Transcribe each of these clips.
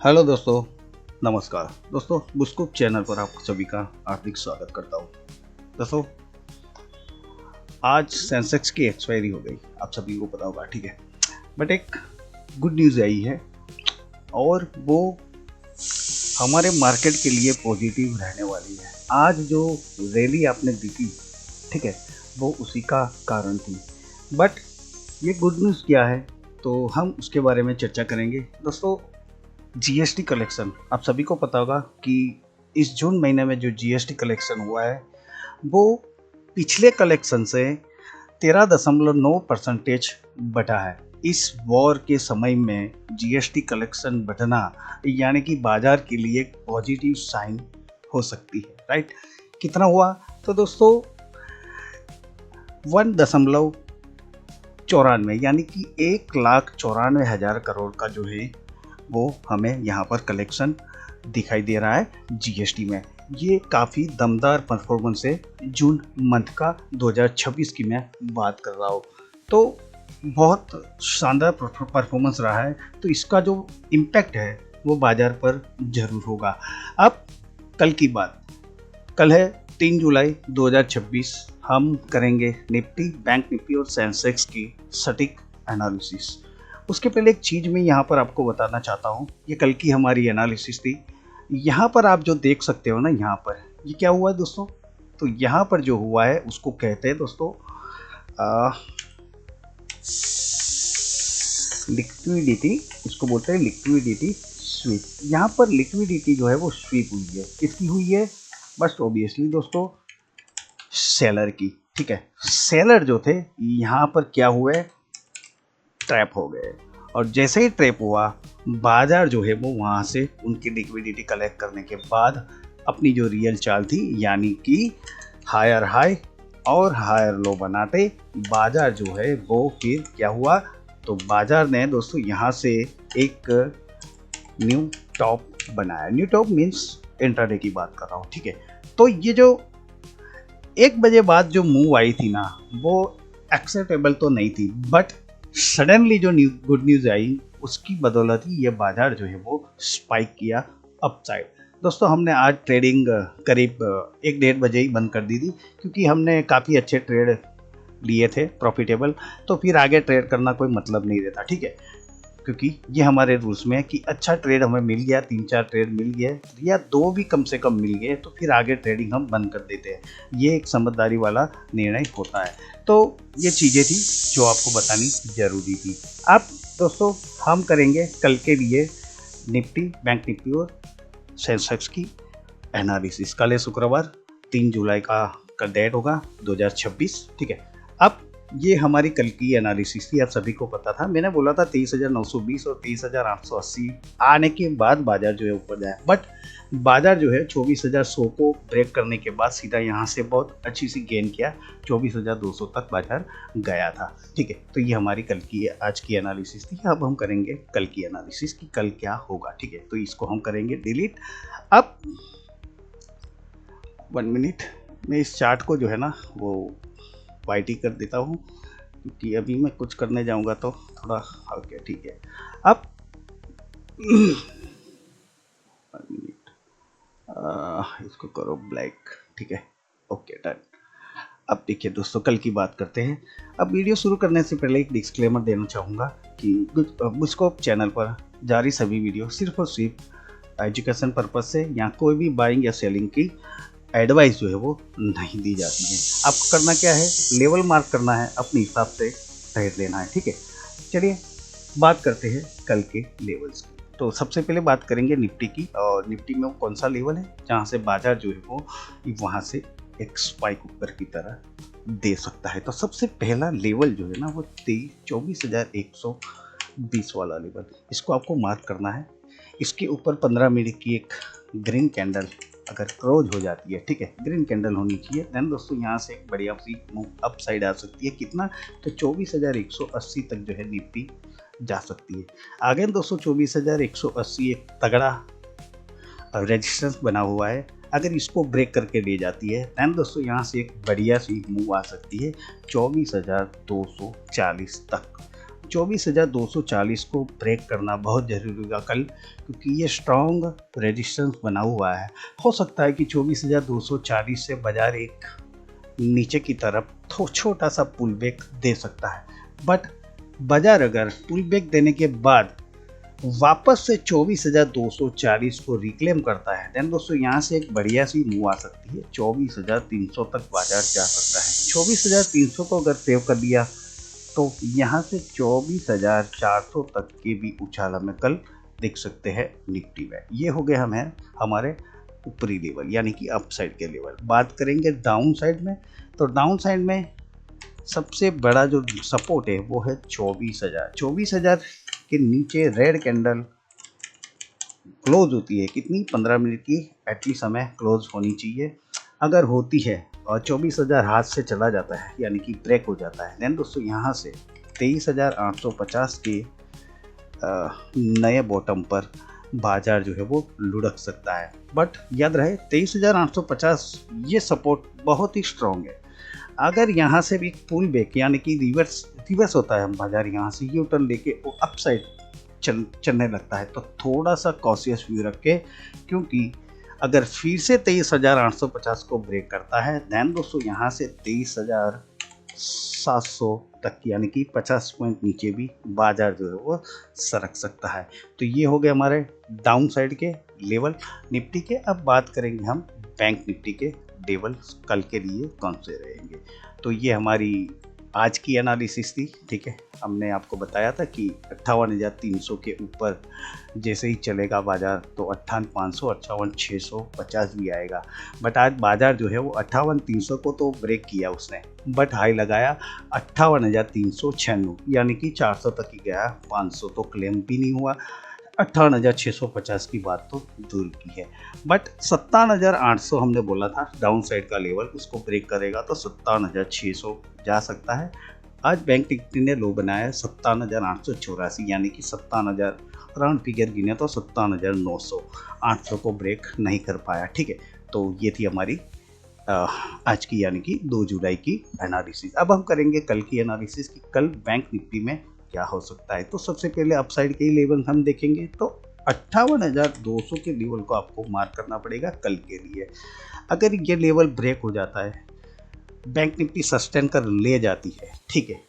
Hello दोस्तों, नमस्कार दोस्तों। बुस्कुप चैनल पर आप सभी का हार्दिक स्वागत करता हूँ। दोस्तों, आज सेंसेक्स की एक्सपायरी हो गई, आप सभी को पता होगा, ठीक है। बट एक गुड न्यूज़ आई है और वो हमारे मार्केट के लिए पॉजिटिव रहने वाली है। आज जो रैली आपने देखी, ठीक है, वो उसी का कारण थी। बट ये गुड न्यूज़ क्या है, तो हम उसके बारे में चर्चा करेंगे। दोस्तों, जीएसटी कलेक्शन आप सभी को पता होगा कि इस जून महीने में जो जीएसटी कलेक्शन हुआ है वो पिछले कलेक्शन से 13.9% बढ़ा है। इस वॉर के समय में जीएसटी कलेक्शन बढ़ना यानी कि बाजार के लिए एक पॉजिटिव साइन हो सकती है, राइट। कितना हुआ तो दोस्तों 1.94 यानी कि 1,94,000 करोड़ का जो है वो हमें यहाँ पर कलेक्शन दिखाई दे रहा है जीएसटी में। ये काफ़ी दमदार परफॉर्मेंस है जून मंथ का 2026 की मैं बात कर रहा हूँ, तो बहुत शानदार परफॉर्मेंस रहा है। तो इसका जो इम्पैक्ट है वो बाजार पर जरूर होगा। अब कल की बात, कल है 3 जुलाई 2026। हम करेंगे निफ्टी, बैंक निफ्टी और सेंसेक्स की सटीक एनालिसिस। उसके पहले एक चीज़ मैं यहाँ पर आपको बताना चाहता हूँ। ये कल की हमारी एनालिसिस थी। यहाँ पर आप जो देख सकते हो ना, यहाँ पर ये क्या हुआ है दोस्तों, तो यहाँ पर जो हुआ है उसको कहते हैं दोस्तों लिक्विडिटी, इसको बोलते हैं लिक्विडिटी स्वीप। यहाँ पर लिक्विडिटी जो है वो स्वीप हुई है। किसकी हुई है? बस ऑब्वियसली दोस्तों सेलर की, ठीक है। सेलर जो थे यहाँ पर क्या हुए, ट्रैप हो गए। और जैसे ही ट्रैप हुआ, बाजार जो है वो वहाँ से उनकी लिक्विडिटी कलेक्ट करने के बाद अपनी जो रियल चाल थी यानी कि हायर हाई और हायर लो बनाते बाजार जो है वो फिर क्या हुआ, तो बाजार ने दोस्तों यहाँ से एक न्यू टॉप बनाया। न्यू टॉप मीन्स इंट्राडे की बात कर रहा हूँ, ठीक है। तो ये जो 1 बजे बाद जो मूव आई थी ना, वो एक्सेप्टेबल तो नहीं थी, बट सडनली जो गुड न्यूज़ आई उसकी बदौलत ही ये बाजार जो है वो स्पाइक किया अपसाइड। दोस्तों, हमने आज ट्रेडिंग करीब 1-1:30 बजे ही बंद कर दी थी, क्योंकि हमने काफ़ी अच्छे ट्रेड लिए थे प्रॉफिटेबल। तो फिर आगे ट्रेड करना कोई मतलब नहीं रहता, ठीक है, क्योंकि ये हमारे रूल्स में है कि अच्छा ट्रेड हमें मिल गया, 3-4 ट्रेड मिल गए या 2 भी कम से कम मिल गए, तो फिर आगे ट्रेडिंग हम बंद कर देते हैं। ये एक समझदारी वाला निर्णय होता है। तो ये चीज़ें थी जो आपको बतानी ज़रूरी थी। अब दोस्तों हम करेंगे कल के लिए निफ्टी, बैंक निफ्टी और सेंसेक्स की एनालिसिस। कल है शुक्रवार, 3 जुलाई का डेट होगा 2026, ठीक है। अब ये हमारी कल की एनालिसिस थी, आप सभी को पता था। मैंने बोला था 23,920 और 23,880 आने के बाद बाजार जो है ऊपर जाए, बट बाजार जो है 24,100 को ब्रेक करने के बाद सीधा यहाँ से बहुत अच्छी सी गेन किया, 24,200 तक बाजार गया था, ठीक है। तो ये हमारी कल की आज की एनालिसिस थी। अब हम करेंगे कल की एनालिसिस कि कल क्या होगा, ठीक है। तो इसको हम करेंगे डिलीट। अब 1 मिनट, मैं इस चार्ट को जो है ना वो वाइटी कर देता हूँ, क्योंकि अभी मैं कुछ करने जाऊंगा तो थोड़ा ओके, ठीक है। अब 1 मिनट, इसको करो ब्लैक, ठीक है, ओके डन। अब देखिए दोस्तों, कल की बात करते हैं। अब वीडियो शुरू करने से पहले एक डिस्क्लेमर देना चाहूँगा कि बुस्कुप चैनल पर जारी सभी वीडियो सिर्फ और सिर्फ एजुकेशन पर्पज से, या कोई भी बाइंग या सेलिंग की एडवाइस जो है वो नहीं दी जाती है। आपको करना क्या है, लेवल मार्क करना है, अपने हिसाब से ट्रेड लेना है, ठीक है। चलिए बात करते हैं कल के लेवल्स की। तो सबसे पहले बात करेंगे निफ्टी की, और निफ्टी में वो कौन सा लेवल है जहाँ से बाजार जो है वो वहाँ से एक स्पाइक ऊपर की तरह दे सकता है। तो सबसे पहला लेवल जो है ना वो 24,120 वाला लेवल, इसको आपको मार्क करना है। इसके ऊपर 15 मिनट की एक ग्रीन कैंडल अगर क्लोज हो जाती है, ठीक है, ग्रीन कैंडल होनी चाहिए, देन दोस्तों यहाँ से एक बढ़िया सी मूव अप साइड आ सकती है। कितना, तो 24,180 तक जो है निफ्टी जा सकती है। आगे दोस्तों 24,180 एक तगड़ा रेजिस्टेंस बना हुआ है। अगर इसको ब्रेक करके ले जाती है देन दोस्तों यहाँ से एक बढ़िया सी मूव आ सकती है 24,240 तक। 24,240 को ब्रेक करना बहुत ज़रूरी होगा कल, क्योंकि ये स्ट्रॉन्ग रेजिस्टेंस बना हुआ है। हो सकता है कि 24,240 से बाजार एक नीचे की तरफ छोटा सा पुल बैक दे सकता है, बट बाजार अगर पुल बैक देने के बाद वापस से 24,240 को रिक्लेम करता है, देन दोस्तों यहाँ से एक बढ़िया सी मूव आ सकती है। 24,300 तक बाजार जा सकता है। 24,300 को अगर सेव कर लिया तो यहाँ से 24,400 तक के भी उछाल हमें कल देख सकते हैं निफ्टी में। ये हो गए हमें हमारे ऊपरी लेवल यानी कि अपसाइड के लेवल। बात करेंगे डाउन साइड में, तो डाउन साइड में सबसे बड़ा जो सपोर्ट है वो है 24,000। 24,000 के नीचे रेड कैंडल क्लोज होती है कितनी, 15 मिनट की एटलीस्ट हमें क्लोज होनी चाहिए। अगर होती है और 24,000 हाथ से चला जाता है यानी कि ब्रेक हो जाता है, देन दोस्तों यहाँ से 23,850 के नए बॉटम पर बाजार जो है वो लुढ़क सकता है। बट याद रहे 23,850 ये सपोर्ट बहुत ही स्ट्रॉन्ग है। अगर यहाँ से भी पुल बैक यानी कि रिवर्स होता है, बाजार यहाँ से यू टर्न लेके वो अपसाइड चलने लगता है, तो थोड़ा सा कॉशियस व्यू रख के, क्योंकि अगर फिर से 23,850 को ब्रेक करता है, देन दोस्तों यहाँ से 23,700 तक यानी कि 50 पॉइंट नीचे भी बाजार जो है वो सरक सकता है। तो ये हो गए हमारे डाउन साइड के लेवल निफ्टी के। अब बात करेंगे हम बैंक निफ्टी के लेवल कल के लिए कौन से रहेंगे। तो ये हमारी आज की एनालिसिस थी, ठीक है। हमने आपको बताया था कि 58,300 के ऊपर जैसे ही चलेगा बाजार तो 58,500 58,650 भी आएगा। बट आज बाजार जो है वो 58,300 को तो ब्रेक किया उसने, बट हाई लगाया 58,396 यानी कि 400 तक ही गया, 500 तो क्लेम भी नहीं हुआ। 58,650 की बात तो दूर की है, बट 57,800 हमने बोला था डाउन साइड का लेवल, उसको ब्रेक करेगा तो 57,600 जा सकता है। आज बैंक निफ्टी ने लो बनाया 57,884 यानी कि 57,000 राउंड फिगर गिने तो 57,900, 800 को ब्रेक नहीं कर पाया, ठीक है। तो ये थी हमारी आज की यानी कि 2 जुलाई की एनालिसिस। अब हम करेंगे कल की एनालिसिस कि कल बैंक निफ्टी में क्या हो सकता है। तो सबसे पहले अपसाइड के लेवल हम देखेंगे, तो 58,200 के लेवल को आपको मार्क करना पड़ेगा कल के लिए। अगर ये लेवल ब्रेक हो जाता है, बैंक निफ्टी सस्टेन कर ले जाती है, ठीक है,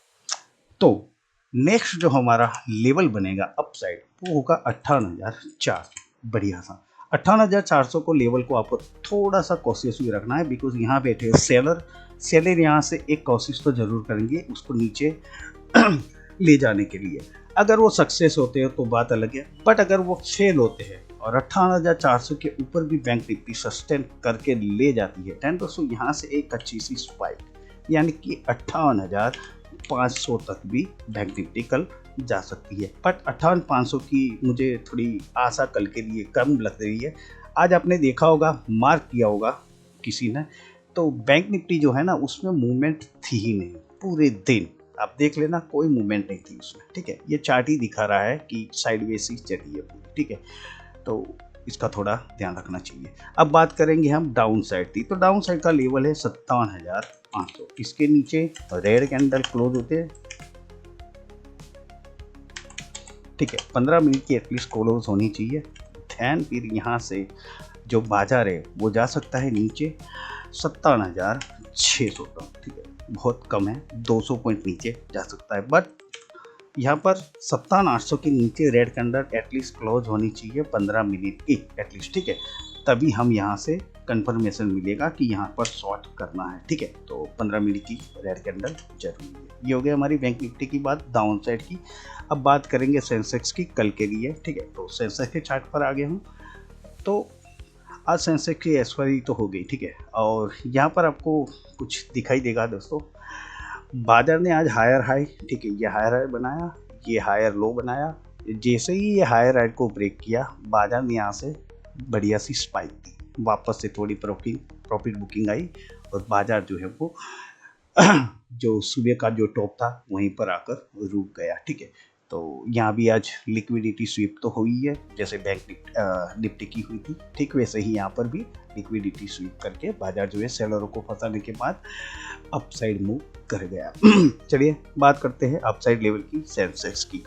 तो नेक्स्ट जो हमारा लेवल बनेगा अपसाइड वो होगा 58,400। बढ़िया सा 58,400 को लेवल को आपको थोड़ा सा कोशिश भी रखना है, बिकॉज यहाँ बैठे सेलर यहाँ से एक कोशिश तो जरूर करेंगे उसको नीचे ले जाने के लिए। अगर वो सक्सेस होते हैं तो बात अलग है, बट अगर वो फेल होते हैं और 58,400 के ऊपर भी बैंक निफ्टी सस्टेन करके ले जाती है, देन दोस्तों यहाँ से एक अच्छी सी स्पाइक यानी कि 58,500 तक भी बैंक निफ्टी कल जा सकती है। बट 58,500 की मुझे थोड़ी आशा कल के लिए कम लग रही है। आज आपने देखा होगा, मार्क किया होगा किसी ने, तो बैंक निफ्टी जो है ना उसमें मूवमेंट थी ही नहीं पूरे दिन। आप देख लेना, कोई मूवमेंट नहीं थी उसमें, ठीक है। ये चार्ट ही दिखा रहा है कि साइडवेज ही चली है पूरी, ठीक है। तो इसका थोड़ा ध्यान रखना चाहिए। अब बात करेंगे हम डाउन साइड की, तो डाउन साइड का लेवल है 57,500। इसके नीचे रेड कैंडल क्लोज होते हैं, ठीक है, 15 मिनट की एटलीस्ट क्लोज होनी चाहिए। ध्यान, फिर यहाँ से जो बाजार है वो जा सकता है नीचे 57,600 तक, ठीक है, बहुत कम है, 200 पॉइंट नीचे जा सकता है। बट यहाँ पर 57,800 के नीचे रेड कैंडल एटलीस्ट क्लोज होनी चाहिए 15 मिनट की एटलीस्ट, ठीक है, तभी हम यहाँ से कंफर्मेशन मिलेगा कि यहाँ पर शॉर्ट करना है, ठीक है। तो 15 मिनट की रेड कैंडल जरूरी है। ये हो गया हमारी बैंक निफ्टी की बात डाउन साइड की। अब बात करेंगे सेंसेक्स की कल के लिए, ठीक है। तो सेंसेक्स के चार्ट पर आ गया हूँ। तो आज सेंसेक्स की एक्सपायरी तो हो गई, ठीक है, और यहाँ पर आपको कुछ दिखाई देगा दोस्तों। बाजार ने आज हायर हाई, ठीक है, ये हायर हाई बनाया, ये हायर लो बनाया। जैसे ही ये हायर हाई को ब्रेक किया, बाजार ने यहाँ से बढ़िया सी स्पाइक दी, वापस से थोड़ी प्रॉफिट बुकिंग आई और बाजार जो है वो जो सुबह का जो टॉप था वहीं पर आकर रुक गया, ठीक है। तो यहाँ भी आज लिक्विडिटी स्वीप तो हुई है, जैसे बैंक निफ्टी की हुई थी, ठीक वैसे ही यहाँ पर भी लिक्विडिटी स्वीप करके बाजार जो है सेलरों को फंसाने के बाद अपसाइड मूव कर गया। चलिए बात करते हैं अपसाइड लेवल की सेंसेक्स की।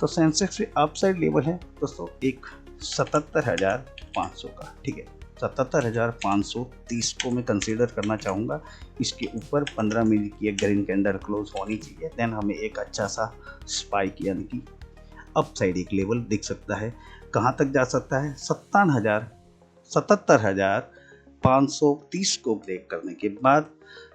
तो सेंसेक्स में अपसाइड लेवल है दोस्तों एक 77,500 का, ठीक है। 77,530 को मैं कंसीडर करना चाहूँगा। इसके ऊपर 15 मिनट की एक ग्रीन कैंडल क्लोज होनी चाहिए, देन हमें एक अच्छा सा स्पाइक यानी कि अपसाइड एक लेवल दिख सकता है। कहाँ तक जा सकता है? 77,530 को ब्रेक करने के बाद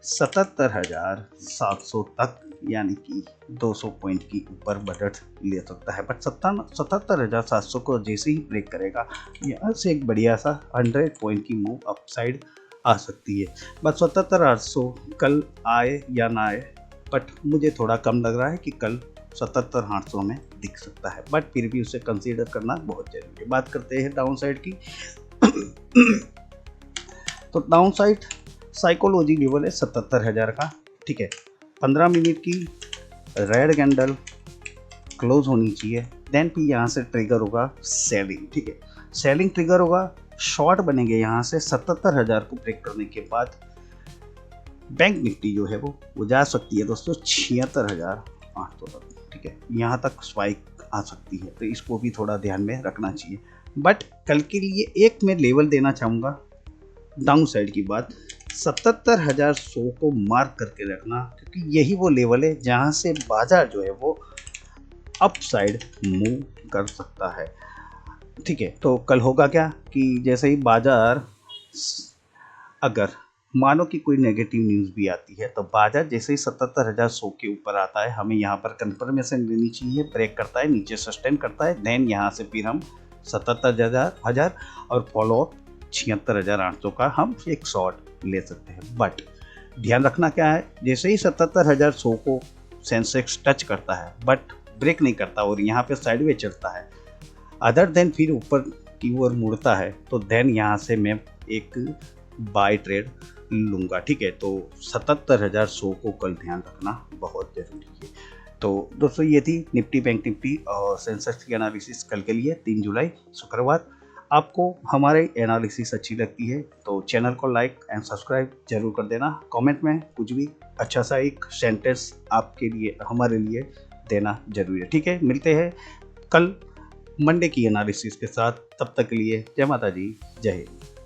77,700 तक यानी कि 200 पॉइंट की ऊपर बढ़त ले सकता है। बट 77,700 को जैसे ही ब्रेक करेगा यहाँ से एक बढ़िया सा 100 पॉइंट की मूव अपसाइड आ सकती है। बट 77,800 कल आए या ना आए, बट मुझे थोड़ा कम लग रहा है कि कल 77,800 में दिख सकता है, बट फिर भी उसे कंसीडर करना बहुत जरूरी है। बात करते हैं डाउन साइड की। तो डाउन साइड साइकोलॉजी लेवल है 77,000 का, ठीक है। 15 मिनट की रेड कैंडल क्लोज होनी चाहिए, देन फिर यहाँ से ट्रिगर होगा सेलिंग, ठीक है। सेलिंग ट्रिगर होगा, शॉर्ट बनेंगे यहाँ से 77,000 को ब्रेक करने के बाद। बैंक निफ्टी जो है वो जा सकती है दोस्तों 76,800 तक, ठीक है। यहाँ तक स्पाइक आ सकती है, तो इसको भी थोड़ा ध्यान में रखना चाहिए। बट कल के लिए एक मैं लेवल देना चाहूँगा डाउन साइड की बात, 77,100 को मार्क करके रखना, क्योंकि यही वो लेवल है जहाँ से बाजार जो है वो अप साइड मूव कर सकता है, ठीक है। तो कल होगा क्या कि जैसे ही बाजार, अगर मानो कि कोई नेगेटिव न्यूज़ भी आती है, तो बाजार जैसे ही 77,100 के ऊपर आता है, हमें यहाँ पर कंफर्मेशन लेनी चाहिए। ब्रेक करता है, नीचे सस्टेन करता है, देन यहाँ से फिर हम 77,000 और फॉलो अप 76,800 का हम एक शॉर्ट ले सकते हैं। बट ध्यान रखना क्या है, जैसे ही 77,100 को सेंसेक्स टच करता है बट ब्रेक नहीं करता और यहाँ पे साइडवेज चलता है, अदर देन फिर ऊपर की ओर मुड़ता है, तो देन यहाँ से मैं एक बाय ट्रेड लूँगा, ठीक है। तो 77,100 को कल ध्यान रखना बहुत ज़रूरी है। तो दोस्तों ये थी निफ्टी, बैंक निफ्टी और सेंसेक्स की एनालिसिस कल के लिए 3 जुलाई शुक्रवार। आपको हमारे एनालिसिस अच्छी लगती है तो चैनल को लाइक एंड सब्सक्राइब जरूर कर देना। कमेंट में कुछ भी अच्छा सा एक सेंटेंस आपके लिए, हमारे लिए देना जरूरी है, ठीक है। मिलते हैं कल मंडे की एनालिसिस के साथ, तब तक के लिए जय माता जी, जय हिंद।